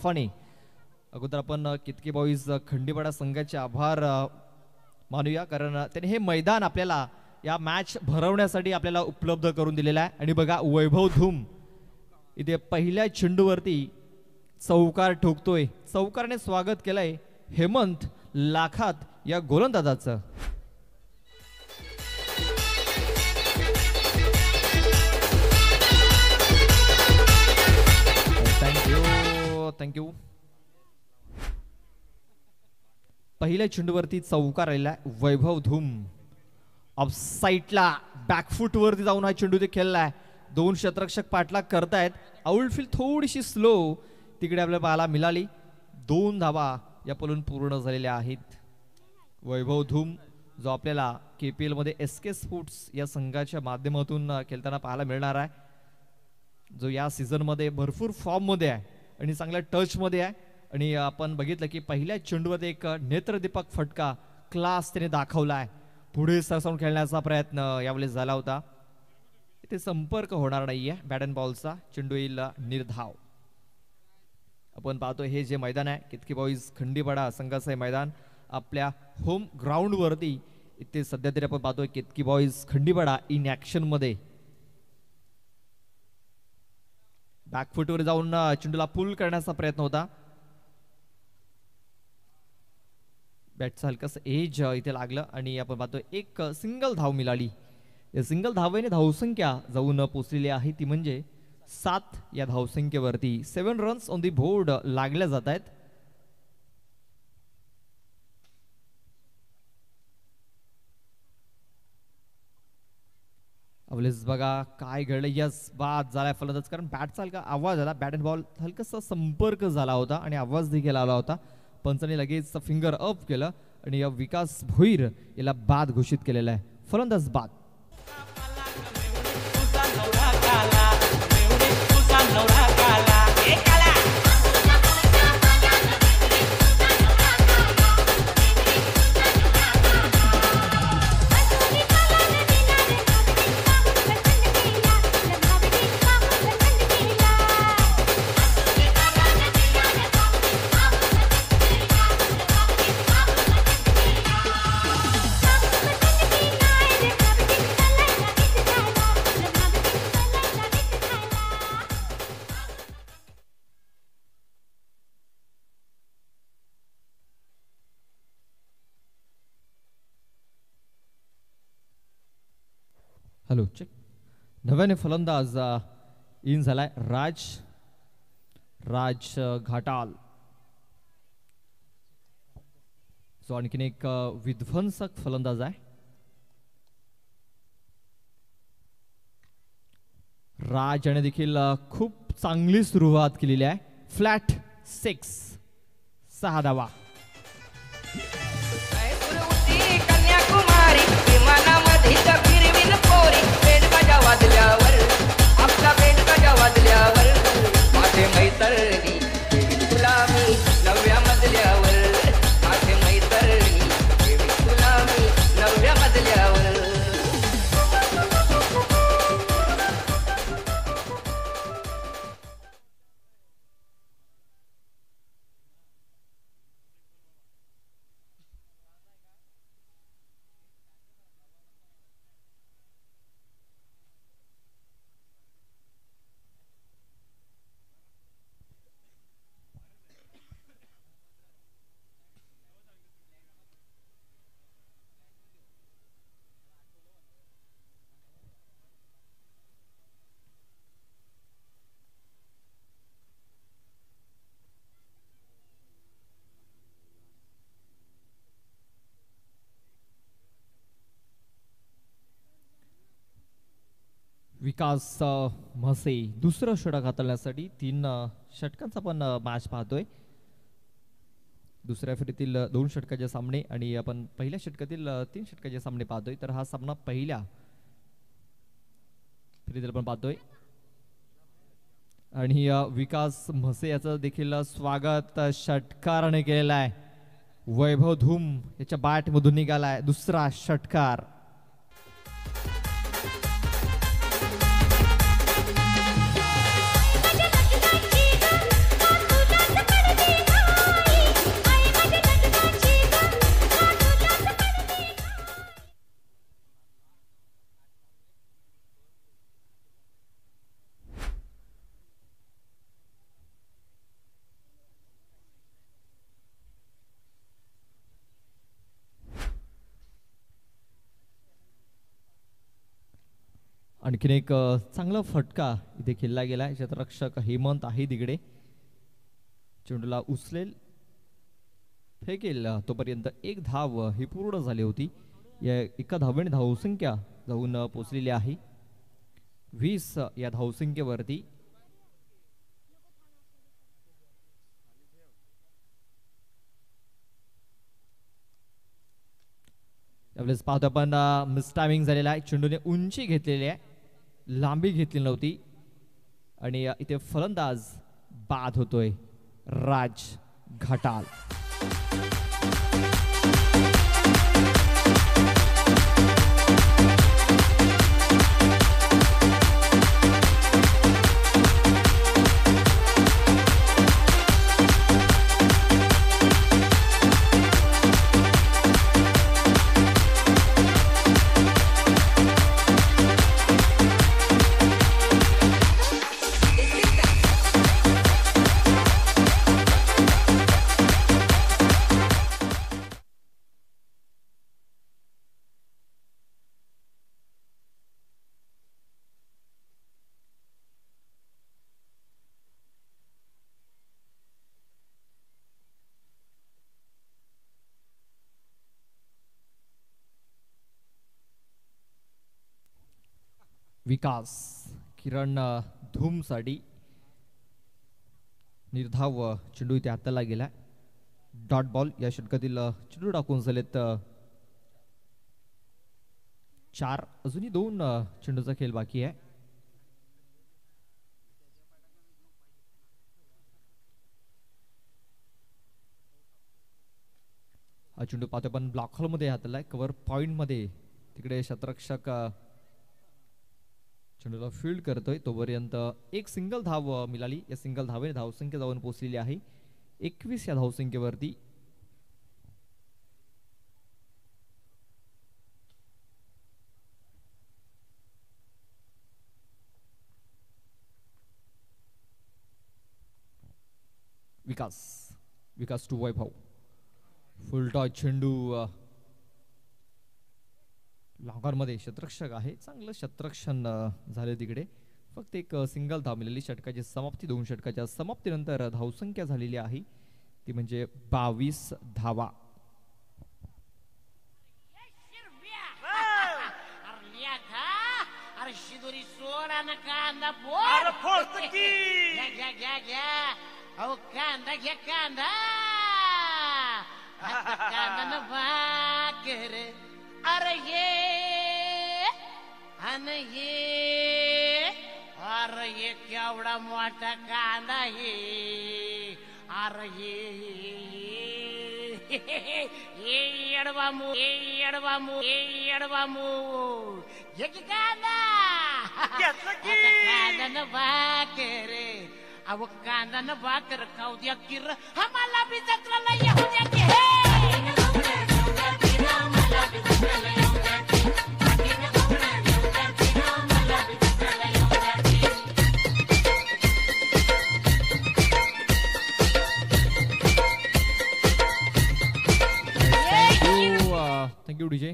ताफाने. अगोदर आपण केतकी बॉईज खंडीपाडा संघाचे आभार मानूया, कारण त्याने हे मैदान आपल्याला या मॅच भरवण्यासाठी आपल्याला उपलब्ध करून दिलेला आहे. आणि बघा वैभव धूम इथे पहिल्या चेंडूवरती चौकार ठोकतोय. चौकारने स्वागत केलंय हेमंत लाखात या गोलंदाजाचं. थँक्यू. पहिल्या चेंडूवरती चौकार आलेला वैभव धूम. ऑफ साईडला बॅकफूट वरती जाऊन हा चेंडू ते खेळलाय. दोन क्षेत्ररक्षक पाठलाग करतायत. आउटफील्ड थोडीशी स्लो तिकडे आपल्याला पाहायला मिळाली. 2 धावा या पलून पूर्ण झालेल्या आहेत. वैभव धूम जो आपल्याला KPL मध्ये SK स्पोर्ट्स या संघाच्या माध्यमातून खेळताना पाहायला मिळणार आहे, जो या सीझन मध्ये भरपूर फॉर्म मध्ये आहे आणि चांगल्या टच मध्ये आहे. आणि आपण बघितलं की पहिल्या चेंडूमध्ये एक नेत्रदीपक फटका क्लास त्याने दाखवला आहे. पुढे सरसावून खेळण्याचा प्रयत्न यावेळेस झाला होता. इथे संपर्क होणार नाहीये बॅट अँड बॉलचा. चेंडू येईल निर्धाव. आपण पाहतो हे जे मैदान आहे केतकी बॉईज खंडीपाडा संघाचं हे मैदान आपल्या होम ग्राउंड वरती इथे सध्या तरी आपण पाहतोय केतकी बॉईज खंडीपाडा इन ऍक्शन मध्ये. बॅकफुटवर जाऊन चेंडूला पुल करण्याचा प्रयत्न होता. बॅटचा हलकासा एज इथे लागलं आणि आपण पाहतोय एक सिंगल धाव मिळाली. या सिंगल धावेने धावसंख्या जाऊन पोचलेली आहे ती म्हणजे 7. या धावसंख्येवरती 7 रन्स ऑन दी बोर्ड लागल्या जात आहेत. अवलेस बघा काय घडलं. यस बाद झालाय फलंदाज, कारण बॅटचा हलका आवाज आला. बॅट अँड बॉल हलकासा संपर्क झाला होता आणि आवाज देखील आला होता. पंचाने लगेच फिंगर अप केलं आणि या विकास भोईर याला बाद घोषित केलेला आहे. फलंदाज बाद. Hello check. नव्याने फलंदाज इन झालाय राज घाटाल, जो आणखीन एक विध्वंसक फलंदाज आहे. राज याने देखील खूप चांगली सुरुवात केलेली आहे. फ्लॅट 6 धावा. आपला पेट गजा वाजल्यावर माझे मैतरणी गुलामी 9व्या मजल्यावर. माझे मैतरणी गुलामी 9व्या मजल्यावर. विकास म्हसे दुसरं षटक हाताळण्यासाठी 3 षटकांचा पण मॅच पाहतोय. दुसऱ्या फेरीतील 2 षटकाचे सामने आणि आपण पहिल्या षटकातील 3 षटकाचे सामने पाहतोय. तर हा सामना पहिल्या फेरीतील आपण पाहतोय आणि विकास म्हसे याचं देखील स्वागत षटकाराने केलेलं आहे. वैभव धूम याच्या बॅट मधून निघालाय दुसरा षटकार. आणखीन एक चांगला फटका इथे खेळला गेला. क्षेत्ररक्षक हेमंत आहे तिकडे. चेंडूला उचलेल, फेकेल, तोपर्यंत एक धाव ही पूर्ण झाली होती. या एका धावेने धावसंख्या जाऊन पोचलेली आहे 20 या धावसंख्येवरती. यावेळेस पाहतो आपण मिस टायमिंग झालेला आहे. चेंडूने उंची घेतलेली आहे, लांबी घेतली नव्हती आणि इथे फलंदाज बाद होतोय राज घाटाल. विकास किरण धूमसाठी निर्धाव चेंडू इथे हाताला गेला. डॉट बॉल या षटकातील चेंडू टाकून झालेत 4. अजूनही 2 चेंडूचा खेळ बाकी आहे. हा चेंडू पाहतो आपण ब्लॉक हॉल मध्ये हाताला कव्हर पॉइंट मध्ये. तिकडे क्षेत्ररक्षक चेंडूला फील्ड करतोय. तोपर्यंत एक सिंगल धाव मिळाली. या सिंगल धावेने धावसंख्या जाऊन पोहोचलेली आहे 21 या धावसंख्येवरती. विकास टू वैभव. फुल टॉच चेंडू लॉंगॉनमध्ये. क्षेत्ररक्षक आहे, चांगलं क्षेत्ररक्षण झाले तिकडे. फक्त एक सिंगल धाव मिळाली. षटकाची समाप्ती, 2 षटकाच्या समाप्तीनंतर धावसंख्या झालेली आहे ती म्हणजे 22 धावा. अरे ये अरे ये केवढा मोठा कांदा हे. अरे ये एडवामू ये की कांदा कांदा न भाकर. अहो कांदा न भाकर खाऊ द्या किर. आम्हाला बी जत्राला येऊ द्या की हे. Thank you DJ.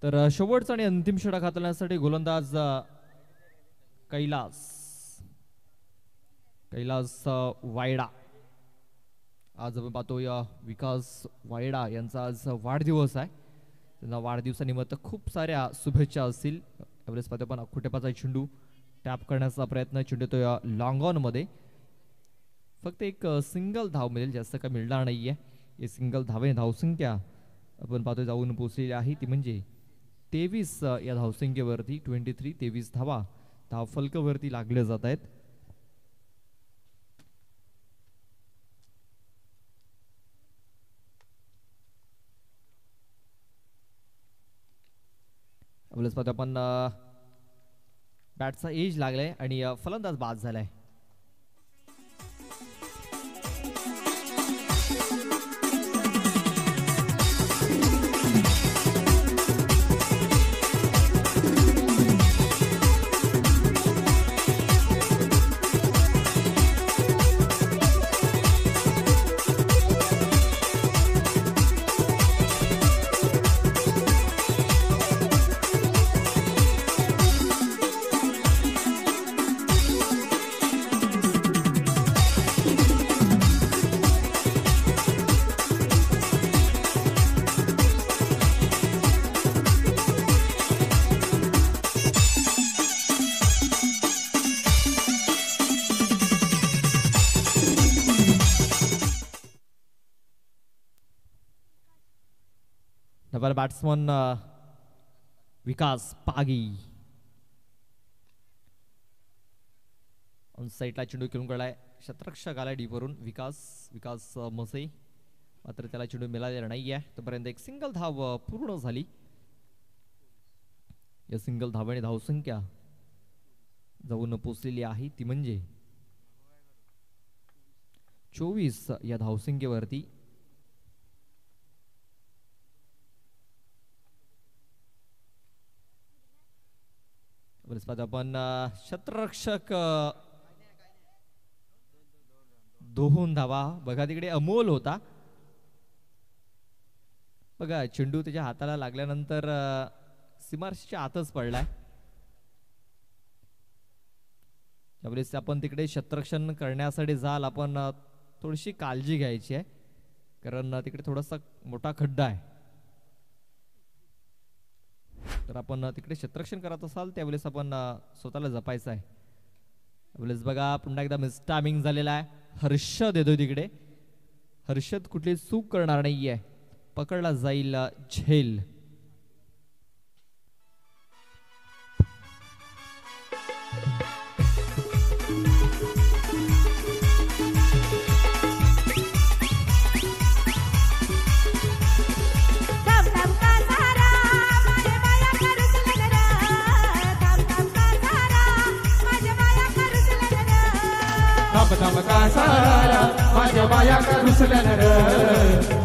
तर शेवटचा आणि अंतिम षटक हाताळण्यासाठी गोलंदाज कैलास वायडा. आज आपण पाहतो या विकास वायडा यांचा आज वाढदिवस आहे. त्यांना वाढदिवसानिमित्त खूप साऱ्या शुभेच्छा असतील. यावेळेस पाहतो आपण अखुटेपाचा चेंडू टॅप करण्याचा प्रयत्न. चेंडू तो या लॉंग ऑन मध्ये. फक्त एक सिंगल धाव मिळेल, जास्त काय मिळणार नाहीये. हे सिंगल धावेने धावसंख्या आपण पाहतो जाऊन पोहोचलेली आहे ती म्हणजे 23 या धावसंख्येवरती. 23 धावा धावफलकावरती लागले जात आहेत. आपल्याला पाहतो आपण बॅटचा एज लागलाय आणि फलंदाज बाद झालाय. Double batsman Vikas Pagi. On साईडला चेंडू खेळून काढलाय, क्षेत्ररक्षक आलाय डीपवरून. विकास मसे, मात्र त्याला चेंडू मिळालेला नाहीये. तोपर्यंत एक सिंगल धाव पूर्ण झाली. या सिंगल धावाने धावसंख्या जाऊन पोचलेली आहे, ती म्हणजे 24 या धावसंख्येवरती. आपण क्षेत्ररक्षक 2 धावा. बघा तिकडे अमोल होता. बघा चेंडू त्याच्या हाताला लागल्यानंतर सीमारेषेच्या आतच पडलाय. त्यावेळेस आपण तिकडे क्षेत्ररक्षण करण्यासाठी जाल, आपण थोडीशी काळजी घ्यायची आहे, कारण तिकडे थोडासा मोठा खड्डा आहे. तर आपण तिकडे क्षेत्ररक्षण करत असाल त्यावेळेस आपण स्वतःला जपायचं आहे. त्यावेळेस बघा पुन्हा एकदा मिस टायमिंग झालेला आहे. हर्षद येतो तिकडे. हर्षद कुठली चूक करणार नाहीये, पकडला जाईल झेल. धाम का सारा माझ्या बाया का रुसल्यान र,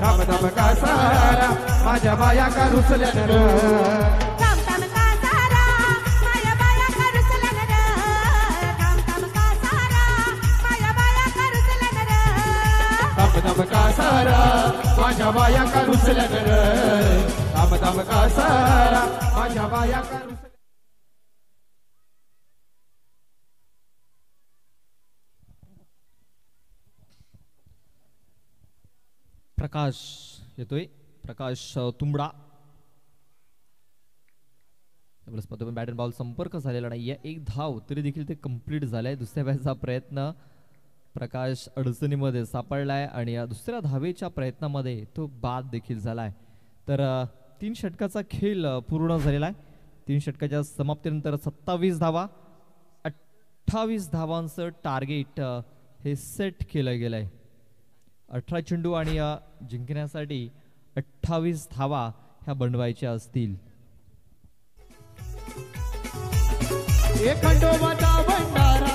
धाम का सारा माझ्या बाया का रुसल्यान र, धाम का सारा माझ्या बाया का रुसल्यान र, धाम का सारा माझ्या बाया का रुसल्यान र, धाम का सारा माझ्या बाया का रुसल्यान र, धाम का सारा माझ्या बाया का रुसल्यान. प्रकाश येतोय, प्रकाश तुंबडा. बॅट अँड बॉल संपर्क झालेला नाहीये. एक धाव तरी देखील ते कंप्लीट झालंय. दुसऱ्या बॅटचा प्रयत्न, प्रकाश अडचणीमध्ये सापडलाय आणि या दुसऱ्या धावेच्या प्रयत्नामध्ये तो बाद देखील झालाय. तर 3 षटकाचा खेळ पूर्ण झालेला आहे. 3 षटकाच्या समाप्तीनंतर 27 धावा, 28 धावांचं टार्गेट हे सेट केलं गेलंय. 18 चेंडू आणि जिंकण्यासाठी 28 धावा ह्या बनवायच्या असतील. खंडोबाचा भंडारा,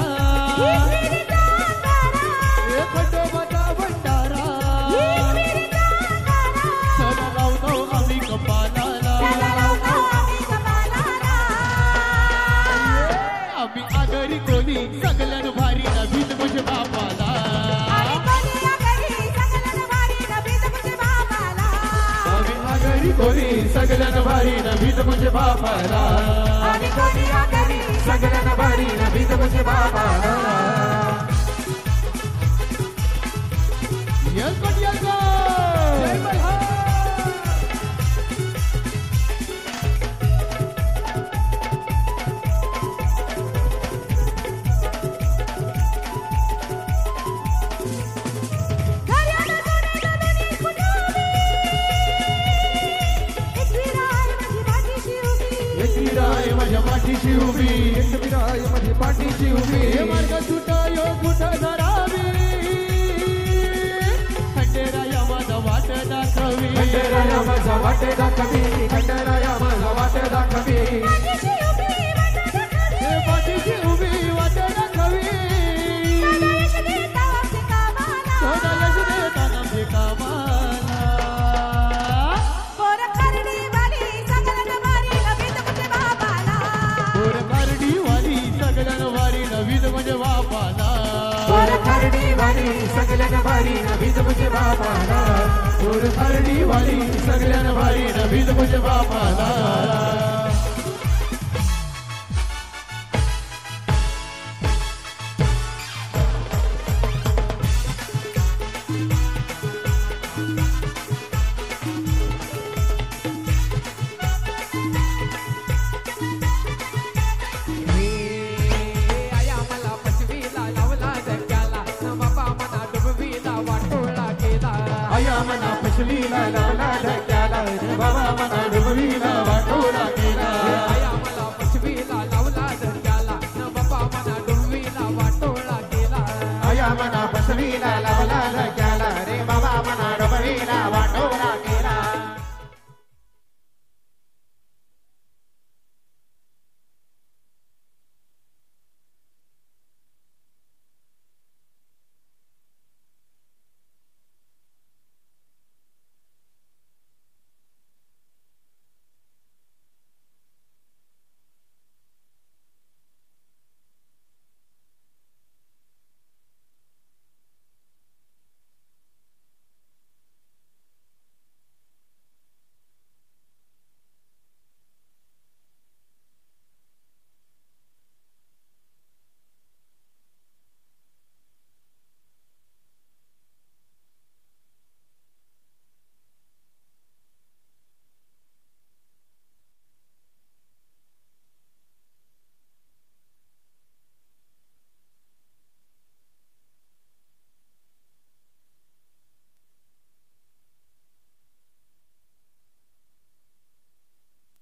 खंडोबाचा भंडारा, चला लावतो आम्ही कपालाला, आम्ही आगरी कोली सगळ्यान भारी नवीन मुझे बापाला, कोणी सगळ्यांना भारी नवीन म्हणजे बापाला, सगळ्यांना भारी नवीन म्हणजे बापाला. माझ्या पाठीशी उभी, माझी पाठीशी उभी, मार्ग सुटायो कुठं धरावी, खंडेराया माझा वाट दाखवी, खंडेराया माझा वाट दाखवी, खंडेराया माझा वाट दाखवी, पाठीशी उभी वाट दाखवी, म्हणजे बापाला, खरडी वाली सगळ्यांना भारी नवीन म्हणजे बापाला, खरडी वाली सगळ्यांना भारी नवीन म्हणजे बापाला. मना पशलीला लावला ढक्याला, बाबा मना डोंबिवलीला वाटोळा केला आया मला पशवीला लावला धक्याला न बाबा मना डोंबिवलीला वाटोळा केला आया मना बसवीला लावला धक्याला रे बाबा मना डोंबिवलीला वाटोळा केला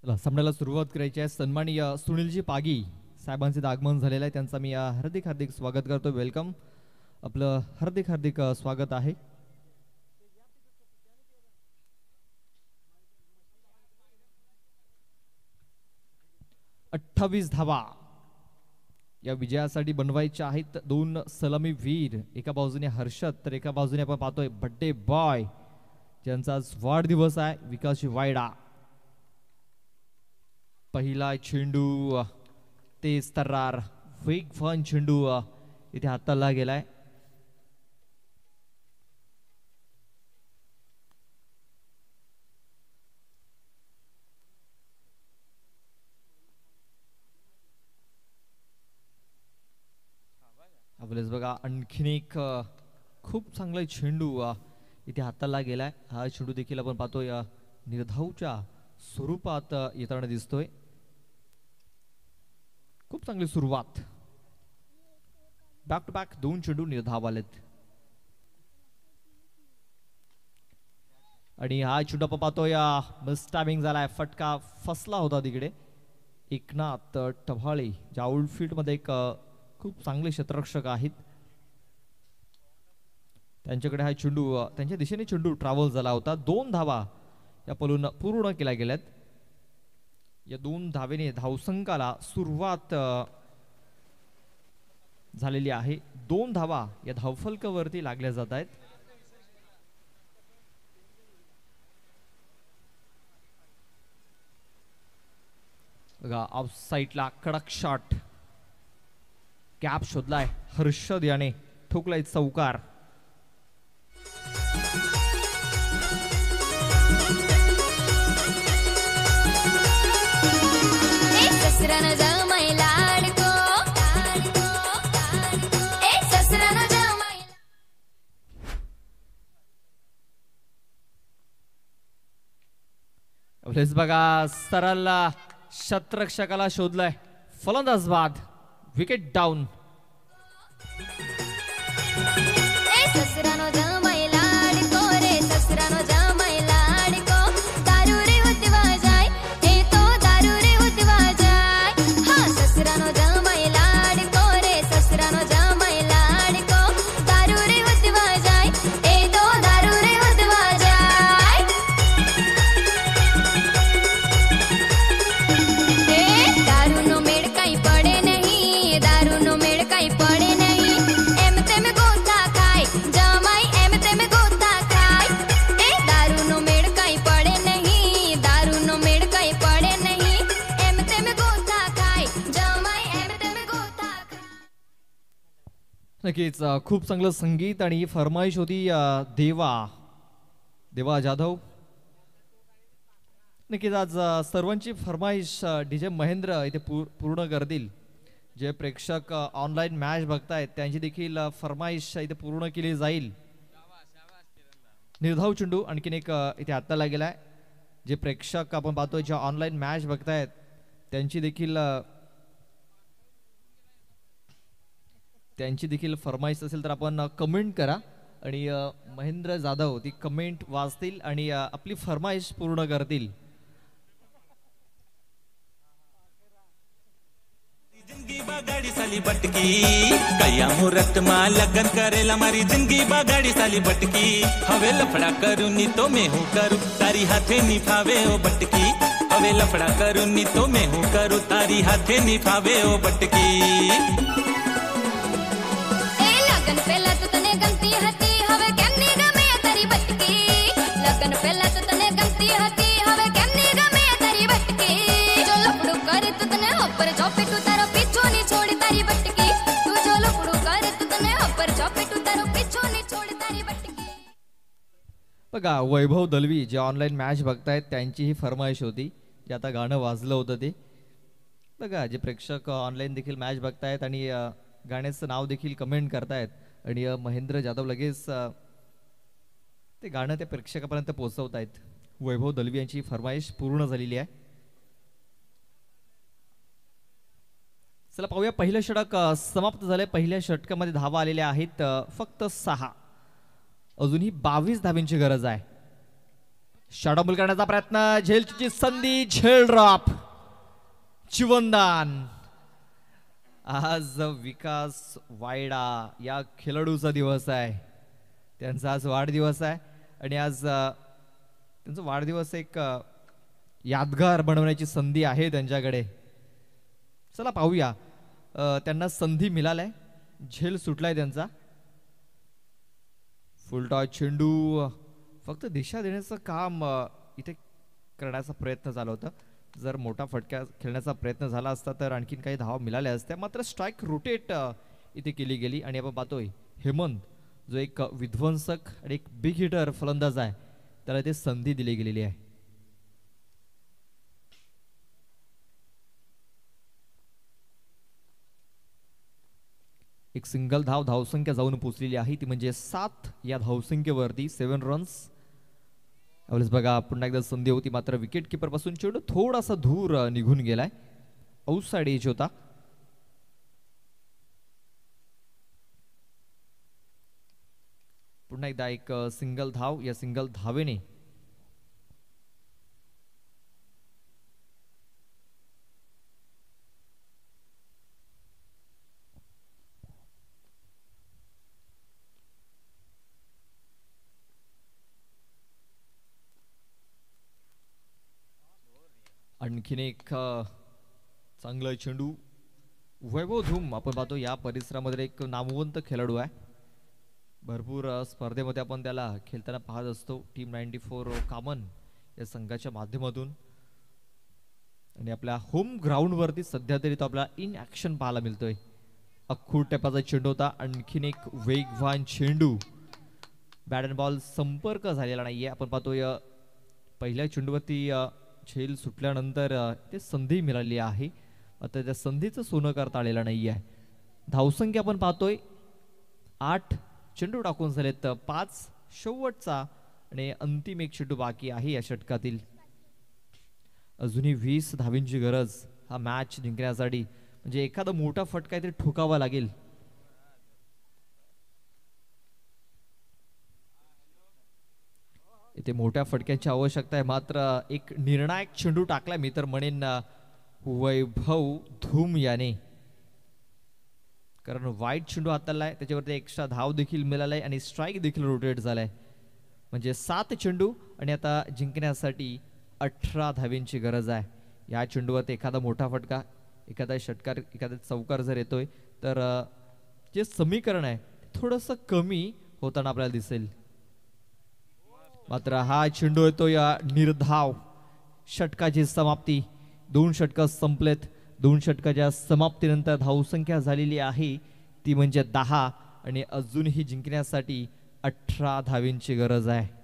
चला सामन्याला सुरुवात करायची आहे. सन्माननीय सुनीलजी पागी साहेबांचे आगमन झालेलं आहे. त्यांचा मी हार्दिक हार्दिक स्वागत करतो. वेलकम, आपलं हार्दिक हार्दिक स्वागत आहे. अठ्ठावीस धावा या विजयासाठी बनवायच्या आहेत. दोन सलामी वीर, एका बाजूने हर्षद तर एका बाजूने आपण पाहतोय बड्डे बॉय ज्यांचा आज वाढदिवस आहे, विकास वायडा. पहिला चेंडू तेज तर्रार वेगवान चेंडू इथे हाताला गेलाय. आपल्यास बघा आणखीन एक खूप चांगला चेंडू इथे हाताला गेलाय. हा चेंडू देखील आपण पाहतोय निर्धावच्या स्वरूपात येताना दिसतोय. खूप चांगली सुरुवात, बॅक टू बॅक दोन चेंडू निर्धाव आलेत. आणि हा चेंडू आपण पाहतोय मिसटायमिंग झालाय, फटका फसला होता तिकडे. एकनाथ टभाळे ज्या आउटफील्ड मध्ये एक खूप चांगले क्षेत्ररक्षक आहेत, त्यांच्याकडे हा चेंडू त्यांच्या दिशेने चेंडू ट्रॅव्हल झाला होता. 2 धावा या पलून पूर्ण केल्या गेल्यात. या 2 धावेने धावसंख्याला सुरुवात झालेली आहे. 2 धावा या धावफलकावरती लागल्या जात आहेत. बघा ऑफ साइडला कडक शॉट, कॅप शोधलाय हर्षद याने, ठोकलाय चौकार. बघा सरळ शतरक्षकाला शोधलाय, फलंदाज बाद, विकेट डाऊन. नक्कीच खूप चांगलं संगीत आणि फरमाईश होती देवा जाधव. नक्कीच आज सर्वांची फरमाईश डीजे महेंद्र इथे पूर्ण करतील. जे प्रेक्षक ऑनलाईन मॅच बघतायत त्यांची देखील फरमाईश इथे पूर्ण केली जाईल. निर्धाव चेंडू आणखीन एक इथे हाताला गेलाय. जे प्रेक्षक आपण पाहतोय जे ऑनलाईन मॅच बघतायत त्यांची देखील फरमाईश असेल तर आपण कमेंट करा आणि महेंद्र जाधव ती कमेंट वाचतील आणि आपली फरमाईश पूर्ण करतील. साली बटकी कया मुहूर्त मां लगन करेला मारी जिंदगी बगाड़ी साली बटकी हवे लफड़ा करू नी तो मैं हूँ करू तारी हाथे निभावे ओ बटकी हवे लफड़ा करू नी तो मैं हूँ करू तारी हाथे निभावे ओ बटकी ए लगन पहला तो तने गमती हती हवे केम नी गमे तारी बटकी लगन पहला तो तने गमती हती हवे केम नी गमे तारी बटकी जो लफड़ू करे तो तने ऊपर चौपे तू तारो पीछो नी छोड़ी तारी बटकी तू जो लफड़ू करे तो तने ऊपर चौपे तू तारो पीछो नी छोड़ी तारी बटकी बघा वैभव दलवी जे ऑनलाईन मॅच बघतायत त्यांची ही फरमाईश होती जे आता गाणं वाजलं होतं ते बघा जे प्रेक्षक ऑनलाईन देखील मॅच बघतायत आणि गाण्याचं नाव देखील कमेंट करतायत आणि महेंद्र जाधव लगेच ते गाणं त्या प्रेक्षकापर्यंत पोहोचवतायत वैभव दलवी यांची फरमाईश पूर्ण झालेली आहे चला पाहूया पहिलं षटक समाप्त झालंय पहिल्या षटकामध्ये धावा आलेल्या आहेत फक्त 6 अजूनही 22 धावांची गरज आहे षटबॉल करण्याचा प्रयत्न झेलची संधी झेल ड्रॉप चिवंदान आज विकास वायडा या खेळाडूचा दिवस आहे त्यांचा आज वाढदिवस आहे आणि आज त्यांचा वाढदिवस एक यादगार बनवण्याची संधी आहे त्यांच्याकडे चला पाहूया त्यांना संधी मिळालाय झेल सुटलाय त्यांचा फुलटॉस चेंडू फक्त दिशा देण्याचं काम इथे करण्याचा प्रयत्न झाला होता जर मोठा फटका खेळण्याचा प्रयत्न झाला असता तर आणखीन काही धावा मिळाल्या असत्या मात्र स्ट्राईक रोटेट इथे केली गेली आणि आपण पाहतोय हेमंत जो एक विध्वंसक आणि एक बिग हिटर फलंदाज आहे त्याला ते संधी दिली गेलेली आहे एक सिंगल धावसंख्या जाऊन पोहोचलेली आहे ती म्हणजे 7 या धावसंख्येवरती 7 रन्स यावेळेस बघा पुन्हा एकदा संधी होती मात्र विकेट किपर पासून चेंडू थोडासा दूर निघून गेलाय आउटसाइड एज होता पुन्हा एकदा एक सिंगल धाव या सिंगल धावेने आणखीन एक चांगला चेंडू वैभव धूम आपण पाहतो या परिसरामध्ये एक नामवंत खेळाडू आहे भरपूर स्पर्धेमध्ये आपण त्याला खेळताना पाहत असतो टीम 94 कामन या संघाच्या माध्यमातून आणि आपल्या होम ग्राउंड वरती सध्या तरी तो आपला इन ऍक्शन पाहायला मिळतोय अख्खूट टप्प्याचा चेंडू होता आणखीन एक वेगवान चेंडू बॅट अँड बॉल संपर्क झालेला नाहीये आपण पाहतोय पहिल्या चेंडूवरती झेल सुटल्यानंतर ते संधी मिळाली आहे आता त्या संधीचं सोनं करता आलेलं नाही आहे धावसंख्या आपण पाहतोय 8 चेंडू टाकून झालेत 5 शेवटचा आणि अंतिम एक चेंडू बाकी आहे या षटकातील अजूनही 20 धावींची गरज हा मॅच जिंकण्यासाठी म्हणजे एखादा मोठा फटका तरी ठोकावा लागेल इथे मोठ्या फटक्याची आवश्यकता आहे मात्र एक निर्णायक चेंडू टाकला मी तर म्हणेन वैभव धूम याने कारण वाईट चेंडू हाताळलाय त्याच्यावरती एक्स्ट्रा धाव देखील मिळालाय आणि स्ट्राईक देखील रोटेट झालाय म्हणजे 7 चेंडू आणि आता जिंकण्यासाठी 18 धावींची गरज आहे या चेंडूवरती एखादा मोठा फटका एखादा षटकार एखादा चौकार जर येतोय तर जे समीकरण आहे थोडंसं कमी होताना आपल्याला दिसेल मात्र हा चेंडू येतो या निर्धाव षटकाची समाप्ती 2 षटक संपलेत 2 षटकाच्या समाप्तीनंतर धावसंख्या झालेली आहे ती म्हणजे 10 आणि अजूनही जिंकण्यासाठी 18 धावींची गरज आहे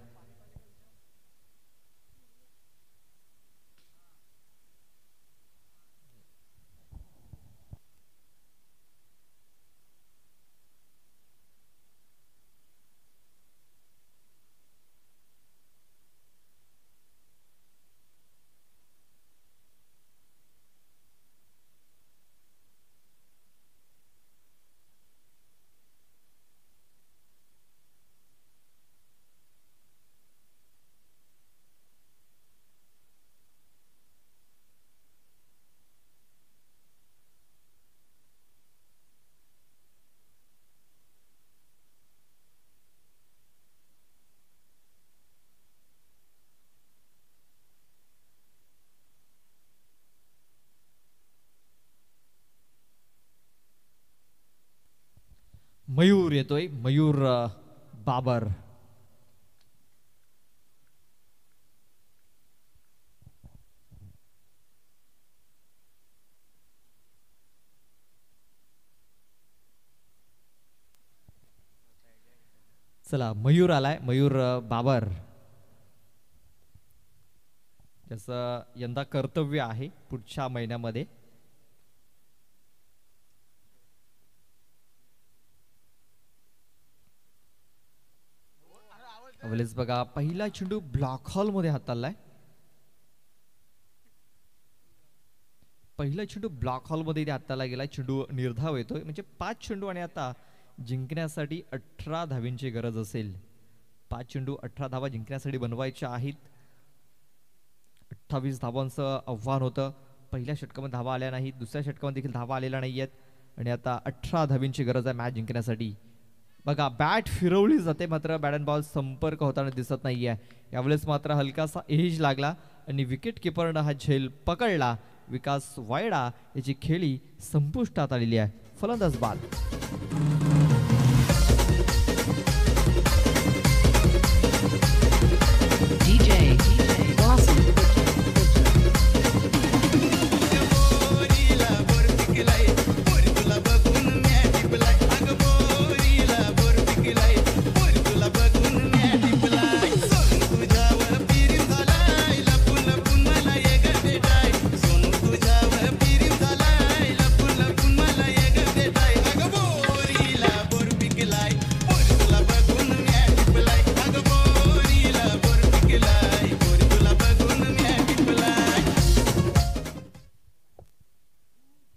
मयूर येतोय, मयूर बाबर. चला मयूर आलाय, मयूर बाबर. त्याचं यंदा कर्तव्य आहे पुढच्या महिन्यामध्ये. अवलेच बघा पहिला चेंडू ब्लॉक हॉल मध्ये हाताळलाय. पहिला चेंडू ब्लॉक हॉल मध्ये हाताळला गेला. चेंडू निर्धाव येतोय, म्हणजे 5 चेंडू आणि आता जिंकण्यासाठी 18 धावींची गरज असेल. 5 चेंडू 18 धावा जिंकण्यासाठी बनवायच्या आहेत. 28 धावांचं आव्हान होतं. पहिल्या षटकामध्ये धावा आल्या नाहीत, दुसऱ्या षटकामध्ये देखील धावा आलेल्या नाहीयेत आणि आता 18 धावींची गरज आहे मॅच जिंकण्यासाठी. बघा बॅट फिरवली जाते मात्र बॅट अँड बॉल संपर्क होताना दिसत नाहीये. यावेळेस मात्र हलकासा एज लागला आणि विकेट किपरनं हा झेल पकडला. विकास वायडा याची खेळी संपुष्टात आलेली आहे. फलंदाज बाद.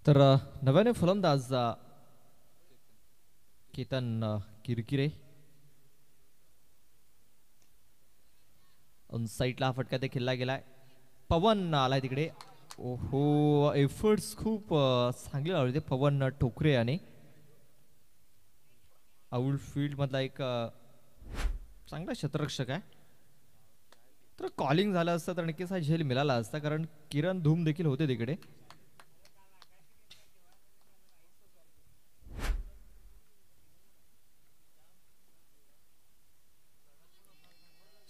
तर नव्याने फलंदाज केतन किरकिरे. ऑन साईडला हा फटका ते खेळला गेलाय. पवन आलाय तिकडे. ओहो एफर्ट्स खूप चांगले लावले ते पवन ठोकरे याने. आउटफील्ड मधला एक चांगला क्षेत्ररक्षक आहे. तर कॉलिंग झालं असतं तर नक्कीच हा झेल मिळाला असता, कारण किरण धूम देखील होते तिकडे.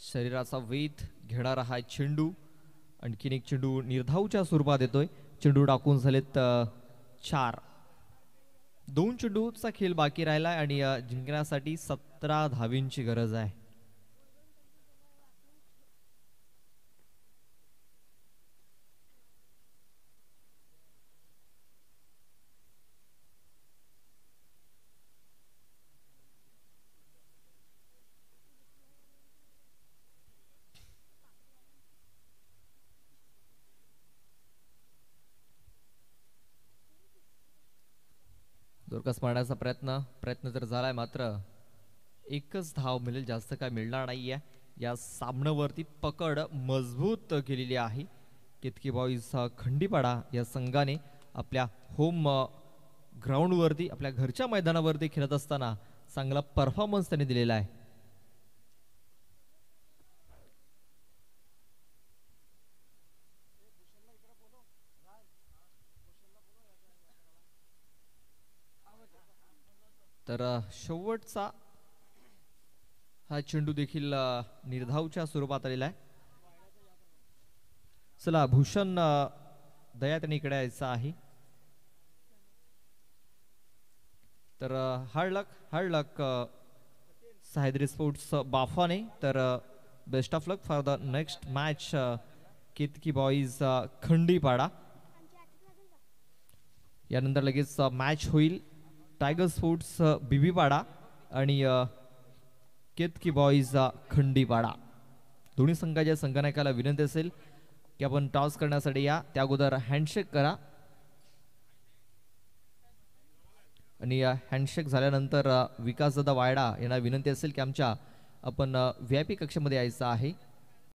शरीराचा वेध घेणारा हा चेंडू. आणखीन एक चेंडू निर्धावच्या स्वरूपात येतोय. चेंडू टाकून झालेत 4. 2 चेंडूचा खेळ बाकी राहिलाय आणि जिंकण्यासाठी 17 धावींची गरज आहे. जोरकस मारण्याचा प्रयत्न जर झालाय मात्र एकच धाव मिळेल, जास्त काय मिळणार नाहीये. या सामन्यावरती पकड मजबूत केलेली आहे केतकी बॉईज खंडीपाडा या संघाने. आपल्या होम ग्राउंडवरती आपल्या घरच्या मैदानावरती खेळत असताना चांगला परफॉर्मन्स त्यांनी दिलेला आहे. तर शेवटचा हा चेंडू देखील निर्धावच्या स्वरूपात आलेला आहे. चला भूषण दया त्यांनी इकडे यायचा आहे. तर hard luck Sahyadri sports Bafane. तर best of luck for the next match Ketaki boys Khandipada. यानंतर लगेच मॅच होईल टायगर स्पोर्ट्स बीबीपाडा आणि केतकी बॉईज खंडीपाडा. दोन्ही संघाच्या संघनायकाला विनंती असेल की आपण टॉस करण्यासाठी या, त्या अगोदर हँडशेक करा आणि हँडशेक झाल्यानंतर विकासदादा वायडा यांना विनंती असेल की आपण VIP कक्षामध्ये यायचं आहे.